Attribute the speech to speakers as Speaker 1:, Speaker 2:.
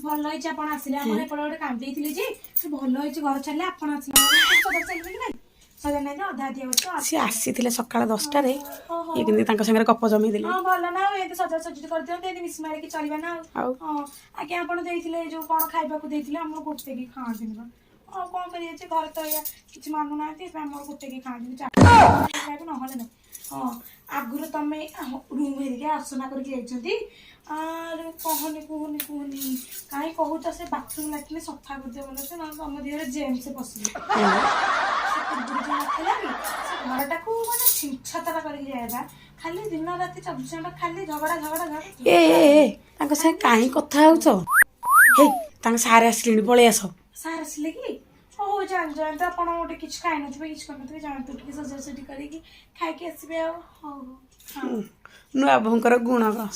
Speaker 1: ଭଲ ହେଇଛି ଆପଣ ଆସିଲେ। ଆମର ଏପଟେ ଗୋଟେ କାନ୍ଦେଇଥିଲେ ଯେ ସେ ଭଲ ହେଇଛି ଘର ଛାଡ଼ିଲେ ଆପଣ ଆସିଲେ ସଦା ଚାଲିବେ କି ନାଇଁ ସଦା ନାଇଁ ଅଧା ଦିଆ ହଉଛି
Speaker 2: ସିଏ ଆସିଥିଲେ ସକାଳ 10ଟାରେ ଇଏ କିନ୍ତୁ ତାଙ୍କ ସାଙ୍ଗରେ ଗପ ଜମେଇ ଦେଲେ।
Speaker 1: ହଁ ଭଲ ନା ଆଉ ଏମିତି ସଜା ସଜି କରିଦିଅନ୍ତି ଏମିତି ମିଶି ମାରିକି ଚଳିବା ନା ଆଉ। ହଁ ଆଜ୍ଞା ଆପଣ ଦେଇଥିଲେ ଯୋଉ କଣ ଖାଇବାକୁ ଦେଇଥିଲେ ଆମର ଗୋଟେ କି ଖାଆନ୍ତିନି ବା ଆଉ କଣ କରିବେ ଯେ ଘରେ ତ ଏଇଆ କିଛି ମାନୁନାହାନ୍ତି ଆମର ଗୋଟେ କି ଖାଆନ୍ତିନି ଖାଇବାକୁ ନହେଲେ ନାହିଁ। ହଁ ଆଗରୁ ତମେ ରୁମ୍ ହେରିକା ଆସନା କରିକି ଯାଇଛନ୍ତି ଆରେ କହନି କୁହନି କୁହନି କାହିଁ କହୁଛ ସେ ବାଥରୁମ୍ ଲାଟ୍ରିନ୍ ସଫା କରିଦିଅ ଭଲ ସେ ନହେଲେ ତମ ଦେହରେ ଜେମ୍ସ ପଶିବ। ସେ ପୂର୍ବରୁ ଯୋଉ ନଥିଲା କି ସେ ଘରଟାକୁ ମାନେ ଛିନଛତର କରିକି ଯାଇବା ଖାଲି ଦିନ ରାତି 24 ଘଣ୍ଟା ଖାଲି ଝଗଡା ଝଗଡା ଝଗଡା
Speaker 2: ତାଙ୍କ ସାଙ୍ଗେ କାହିଁ କଥା ହଉଛ? ହେଇ ତାଙ୍କ ସାର୍ ଆସିଲେଣି ପଳେଇ ଆସ।
Speaker 1: ସାର୍ ଆସିଲେ କି? ହଉ ଯାଆନ୍ତୁ ଆପଣ ଗୋଟେ କିଛି ଖାଇନଥିବେ କିଛି କରିନଥିବେ ଯାଆନ୍ତୁ ଟିକେ ସଜାସଜି କରିକି ଖାଇକି ଆସିବେ ଆଉ। ହଉ ହଉ
Speaker 2: ନୂଆ ବୋହୂଙ୍କର ଗୁଣ କଣ?